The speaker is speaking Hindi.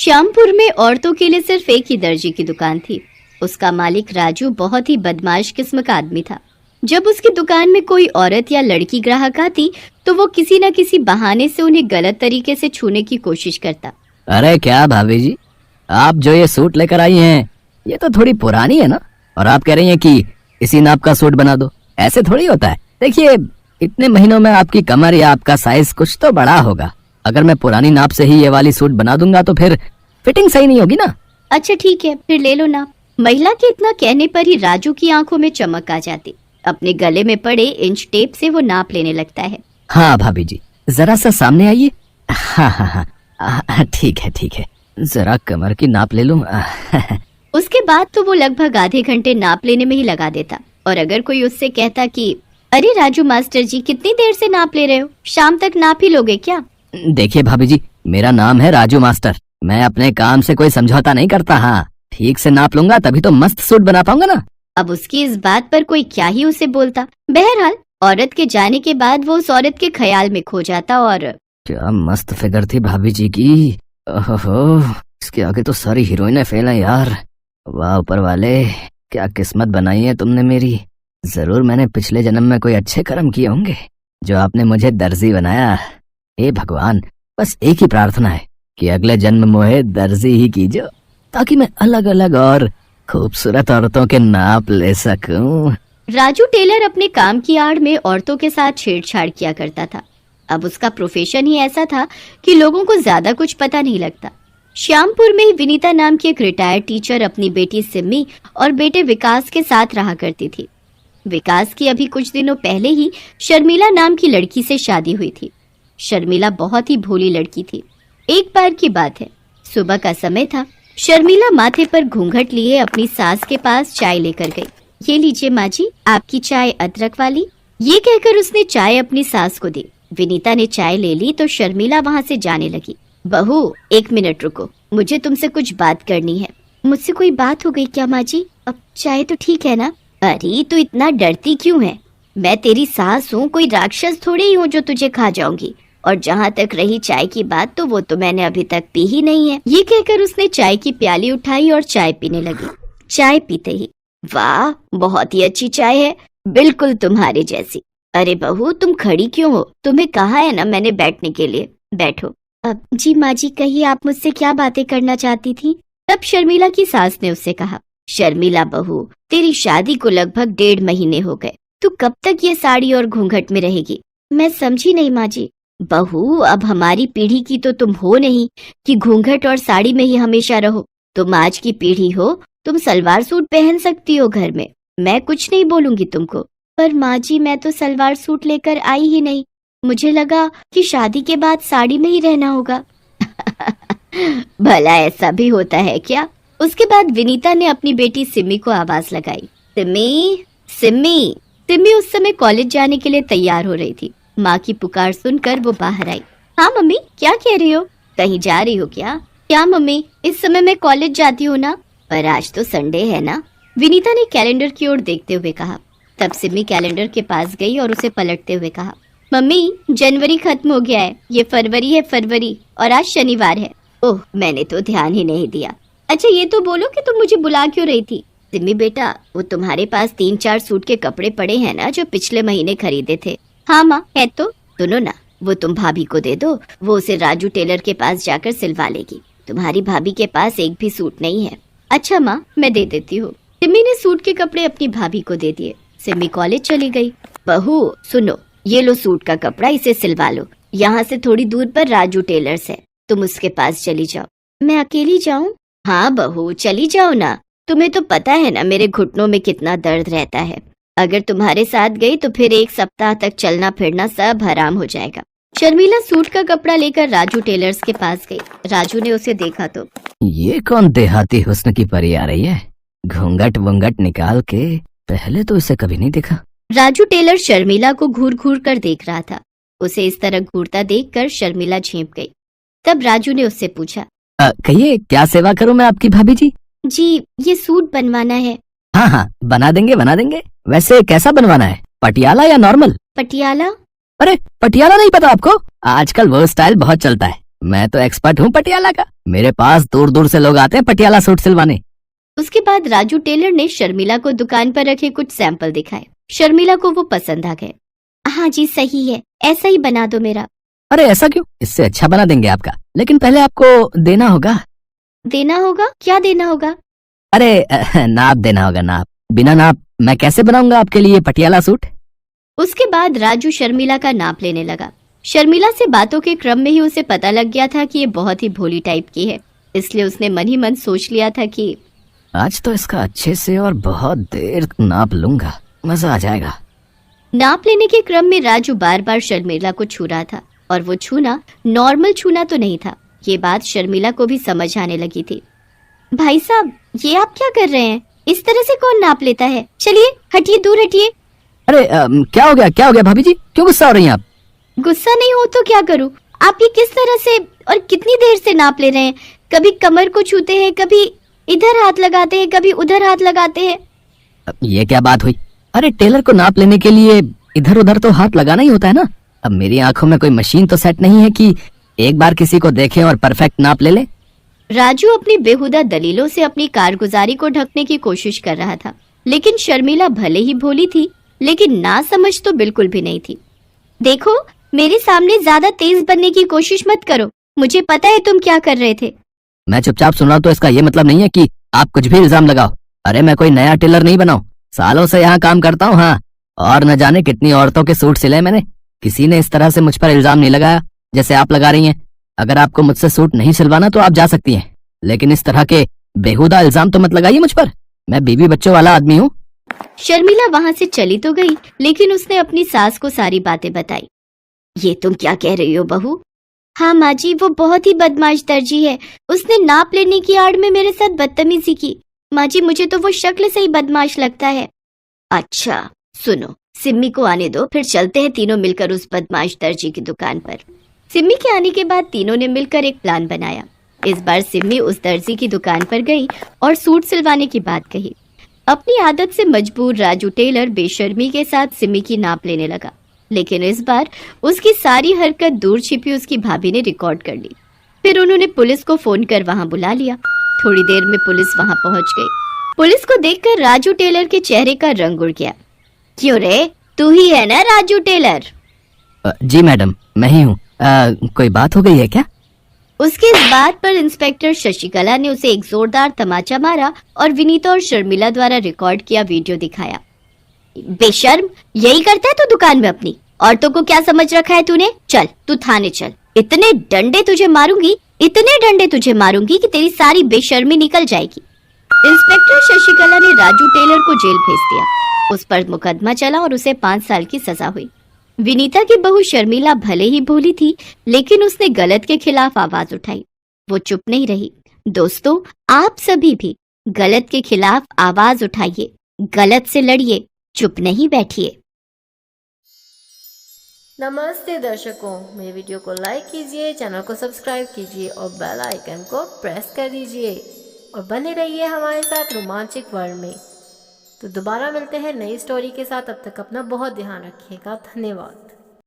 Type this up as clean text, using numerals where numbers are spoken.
श्यामपुर में औरतों के लिए सिर्फ एक ही दर्जी की दुकान थी। उसका मालिक राजू बहुत ही बदमाश किस्म का आदमी था। जब उसकी दुकान में कोई औरत या लड़की ग्राहक आती तो वो किसी न किसी बहाने से उन्हें गलत तरीके से छूने की कोशिश करता। अरे क्या भाभी जी, आप जो ये सूट लेकर आई हैं ये तो थोड़ी पुरानी है ना, और आप कह रही हैं कि इसी नाप का सूट बना दो। ऐसे थोड़ी होता है। देखिए, इतने महीनों में आपकी कमर या आपका साइज कुछ तो बड़ा होगा। अगर मैं पुरानी नाप से ही ये वाली सूट बना दूंगा तो फिर फिटिंग सही नहीं होगी ना। अच्छा ठीक है, फिर ले लो नाप। महिला के इतना कहने पर ही राजू की आंखों में चमक आ जाती। अपने गले में पड़े इंच टेप से वो नाप लेने लगता है। हाँ भाभी जी, जरा सा सामने आइए। हाँ हाँ हाँ, ठीक है ठीक है, जरा कमर की नाप ले लूं। उसके बाद तो वो लगभग आधे घंटे नाप लेने में ही लगा देता। और अगर कोई उससे कहता कि अरे राजू मास्टर जी, कितनी देर से नाप ले रहे हो, शाम तक नाप ही लोगे क्या? देखिए भाभी जी, मेरा नाम है राजू मास्टर। मैं अपने काम से कोई समझौता नहीं करता। हाँ, ठीक से नाप लूंगा तभी तो मस्त सूट बना पाऊंगा ना। अब उसकी इस बात पर कोई क्या ही उसे बोलता। बहरहाल औरत के जाने के बाद वो उस औरत के ख्याल में खो जाता। और क्या मस्त फिगर थी भाभी जी की। ओहो, इसके आगे तो सारी हीरोइनें फेल हैं यार। वाह ऊपर वाले, क्या किस्मत बनाई है तुमने मेरी। जरूर मैंने पिछले जन्म में कोई अच्छे कर्म किए होंगे जो आपने मुझे दर्जी बनाया। हे भगवान, बस एक ही प्रार्थना है कि अगले जन्म मोहे दर्जी ही कीजिए, ताकि मैं अलग अलग और खूबसूरत औरतों के नाप ले सकूं। राजू टेलर अपने काम की आड़ में औरतों के साथ छेड़छाड़ किया करता था। अब उसका प्रोफेशन ही ऐसा था कि लोगों को ज्यादा कुछ पता नहीं लगता। श्यामपुर में ही विनीता नाम की एक रिटायर्ड टीचर अपनी बेटी सिमी और बेटे विकास के साथ रहा करती थी। विकास की अभी कुछ दिनों पहले ही शर्मिला नाम की लड़की से शादी हुई थी। शर्मिला बहुत ही भोली लड़की थी। एक बार की बात है, सुबह का समय था। शर्मिला माथे पर घूंघट लिए अपनी सास के पास चाय लेकर गई। ये लीजिए माँ जी, आपकी चाय अदरक वाली। ये कहकर उसने चाय अपनी सास को दी। विनीता ने चाय ले ली तो शर्मिला वहाँ से जाने लगी। बहू, एक मिनट रुको, मुझे तुमसे कुछ बात करनी है। मुझसे कोई बात हो गई क्या माँ जी? अब चाय तो ठीक है ना? अरे तू इतना डरती क्यों है? मैं तेरी सास हूँ, कोई राक्षस थोड़ी ही हूँ जो तुझे खा जाऊंगी। और जहाँ तक रही चाय की बात, तो वो तो मैंने अभी तक पी ही नहीं है। ये कहकर उसने चाय की प्याली उठाई और चाय पीने लगी। चाय पीते ही, वाह बहुत ही अच्छी चाय है, बिल्कुल तुम्हारे जैसी। अरे बहू, तुम खड़ी क्यों हो? तुम्हें कहा है ना मैंने बैठने के लिए, बैठो। अब जी माँ जी, कहिए आप मुझसे क्या बातें करना चाहती थी? तब शर्मिला की सास ने उससे कहा, शर्मिला बहू, तेरी शादी को लगभग 1.5 महीने हो गए। तू कब तक ये साड़ी और घूंघट में रहेगी? मैं समझी नहीं माँ जी। बहू, अब हमारी पीढ़ी की तो तुम हो नहीं कि घूंघट और साड़ी में ही हमेशा रहो। तुम आज की पीढ़ी हो, तुम सलवार सूट पहन सकती हो घर में। मैं कुछ नहीं बोलूंगी तुमको। पर माँ जी, मैं तो सलवार सूट लेकर आई ही नहीं। मुझे लगा कि शादी के बाद साड़ी में ही रहना होगा। भला ऐसा भी होता है क्या? उसके बाद विनीता ने अपनी बेटी सिमी को आवाज लगाई, सिमी सिमी। सिमी उस समय कॉलेज जाने के लिए तैयार हो रही थी। माँ की पुकार सुनकर वो बाहर आई। हाँ मम्मी, क्या कह रही हो? कहीं जा रही हो क्या? क्या मम्मी, इस समय मैं कॉलेज जाती हूँ ना। पर आज तो संडे है ना, विनीता ने कैलेंडर की ओर देखते हुए कहा। तब सिमी कैलेंडर के पास गई और उसे पलटते हुए कहा, मम्मी जनवरी खत्म हो गया है, ये फरवरी है, फरवरी, और आज शनिवार है। ओह, मैंने तो ध्यान ही नहीं दिया। अच्छा ये तो बोलो कि तुम मुझे बुला क्यों रही थी? सिमी बेटा, वो तुम्हारे पास 3-4 सूट के कपड़े पड़े हैं ना जो पिछले महीने खरीदे थे। हाँ माँ, है तो। सुनो ना, वो तुम भाभी को दे दो, वो उसे राजू टेलर के पास जाकर सिलवा लेगी। तुम्हारी भाभी के पास एक भी सूट नहीं है। अच्छा माँ, मैं दे देती हूँ। सिमी ने सूट के कपड़े अपनी भाभी को दे दिए। सिमी कॉलेज चली गई। बहू सुनो, ये लो सूट का कपड़ा, इसे सिलवा लो। यहाँ से थोड़ी दूर पर राजू टेलर्स है, तुम उसके पास चली जाओ। मैं अकेली जाऊँ? हाँ बहू, चली जाओ ना। तुम्हें तो पता है ना मेरे घुटनों में कितना दर्द रहता है। अगर तुम्हारे साथ गई तो फिर 1 सप्ताह तक चलना फिरना सब हराम हो जाएगा। शर्मिला सूट का कपड़ा लेकर राजू टेलर्स के पास गई। राजू ने उसे देखा तो, ये कौन देहाती हुस्न की परी आ रही है? घूंघट वूंघट निकाल के, पहले तो इसे कभी नहीं देखा। राजू टेलर शर्मिला को घूर घूर कर देख रहा था। उसे इस तरह घूरता देखकर शर्मिला झेंप गई। तब राजू ने उससे पूछा, कहिए क्या सेवा करूं मैं आपकी भाभी जी? जी, ये सूट बनवाना है। हाँ हाँ, बना देंगे बना देंगे। वैसे कैसा बनवाना है, पटियाला या नॉर्मल? पटियाला। अरे पटियाला नहीं पता आपको? आजकल वो स्टाइल बहुत चलता है। मैं तो एक्सपर्ट हूँ पटियाला का, मेरे पास दूर दूर से लोग आते हैं पटियाला सूट सिलवाने। उसके बाद राजू टेलर ने शर्मिला को दुकान पर रखे कुछ सैंपल दिखाए। शर्मिला को वो पसंद आ गए। हाँ जी सही है, ऐसा ही बना दो मेरा। अरे ऐसा क्यों, इससे अच्छा बना देंगे आपका, लेकिन पहले आपको देना होगा। देना होगा? क्या देना होगा? अरे नाप देना होगा, नाप। बिना नाप मैं कैसे बनाऊंगा आपके लिए पटियाला सूट। उसके बाद राजू शर्मिला का नाप लेने लगा। शर्मिला से बातों के क्रम में ही उसे पता लग गया था कि ये बहुत ही भोली टाइप की है, इसलिए उसने मन ही मन सोच लिया था कि आज तो इसका अच्छे से और बहुत देर नाप लूंगा, मजा आ जाएगा। नाप लेने के क्रम में राजू बार बार शर्मिला को छू रहा था, और वो छूना नॉर्मल छूना तो नहीं था। ये बात शर्मिला को भी समझ आने लगी थी। भाई साहब, ये आप क्या कर रहे हैं? इस तरह से कौन नाप लेता है? चलिए हटिए, दूर हटिए। अरे क्या हो गया भाभी जी, क्यों गुस्सा हो रही हैं आप? गुस्सा नहीं हो तो क्या करूं? आप ये किस तरह से और कितनी देर से नाप ले रहे हैं? कभी कमर को छूते हैं, कभी इधर हाथ लगाते हैं, कभी उधर हाथ लगाते हैं। ये क्या बात हुई? अरे टेलर को नाप लेने के लिए इधर उधर तो हाथ लगाना ही होता है ना। अब मेरी आंखों में कोई मशीन तो सेट नहीं है कि एक बार किसी को देखे और परफेक्ट नाप ले ले। राजू अपनी बेहुदा दलीलों से अपनी कारगुजारी को ढकने की कोशिश कर रहा था, लेकिन शर्मिला भले ही भोली थी, लेकिन ना समझ तो बिल्कुल भी नहीं थी। देखो, मेरे सामने ज्यादा तेज बनने की कोशिश मत करो, मुझे पता है तुम क्या कर रहे थे। मैं चुपचाप सुन रहा हूं तो इसका ये मतलब नहीं है कि आप कुछ भी इल्जाम लगाओ। अरे मैं कोई नया टेलर नहीं बनाऊं, सालों से यहाँ काम करता हूँ। हाँ, और न जाने कितनी औरतों के सूट सिले मैंने, किसी ने इस तरह से मुझ पर इल्जाम नहीं लगाया जैसे आप लगा रही हैं। अगर आपको मुझसे सूट नहीं सिलवाना तो आप जा सकती हैं, लेकिन इस तरह के बेहुदा इल्जाम तो मत लगाइए मुझ पर। मैं बीवी बच्चों वाला आदमी हूँ। शर्मिला वहाँ से चली तो गई, लेकिन उसने अपनी सास को सारी बातें बताई। ये तुम क्या कह रही हो बहू? हाँ माँ जी, वो बहुत ही बदमाश दर्जी है, उसने नाप लेने की आड़ में मेरे साथ बदतमीजी की। माँ जी, मुझे तो वो शक्ल से ही बदमाश लगता है। अच्छा सुनो, सिम्मी को आने दो, फिर चलते हैं तीनों मिलकर उस बदमाश दर्जी की दुकान पर। सिम्मी के आने के बाद तीनों ने मिलकर एक प्लान बनाया। इस बार सिम्मी उस दर्जी की दुकान पर गई और सूट सिलवाने की बात कही। अपनी आदत से मजबूर राजू टेलर बेशर्मी के साथ सिम्मी की नाप लेने लगा, लेकिन इस बार उसकी सारी हरकत दूर छिपी उसकी भाभी ने रिकॉर्ड कर ली। फिर उन्होंने पुलिस को फोन कर वहां बुला लिया। थोड़ी देर में पुलिस वहां पहुंच गई। पुलिस को देखकर राजू टेलर के चेहरे का रंग उड़ गया। क्यों रे, तू ही है ना राजू टेलर? जी मैडम, मैं ही हूँ। कोई बात हो गई है क्या? उसकी इस बात पर इंस्पेक्टर शशिकला ने उसे एक जोरदार तमाचा मारा और विनीता और शर्मिला द्वारा रिकॉर्ड किया वीडियो दिखाया। बेशर्म, यही करता है तू दुकान में अपनी? औरतों को क्या समझ रखा है तूने? चल तू थाने चल, इतने डंडे तुझे मारूंगी, इतने डंडे तुझे मारूंगी कि तेरी सारी बेशर्मी निकल जाएगी। इंस्पेक्टर शशिकला ने राजू टेलर को जेल भेज दिया। उस पर मुकदमा चला और उसे 5 साल की सजा हुई। विनीता की बहू शर्मिला भले ही भोली थी, लेकिन उसने गलत के खिलाफ आवाज उठाई। वो चुप नहीं रही। दोस्तों, आप सभी भी गलत के खिलाफ आवाज उठाइए, गलत से लड़िए, चुप नहीं बैठिए। नमस्ते दर्शकों, मेरे वीडियो को लाइक कीजिए, चैनल को सब्सक्राइब कीजिए और बेल आइकन को प्रेस कर दीजिए और बने रहिए हमारे साथ रोमांचक वर्ल्ड में। तो दोबारा मिलते हैं नई स्टोरी के साथ, तब तक अपना बहुत ध्यान रखिएगा। धन्यवाद।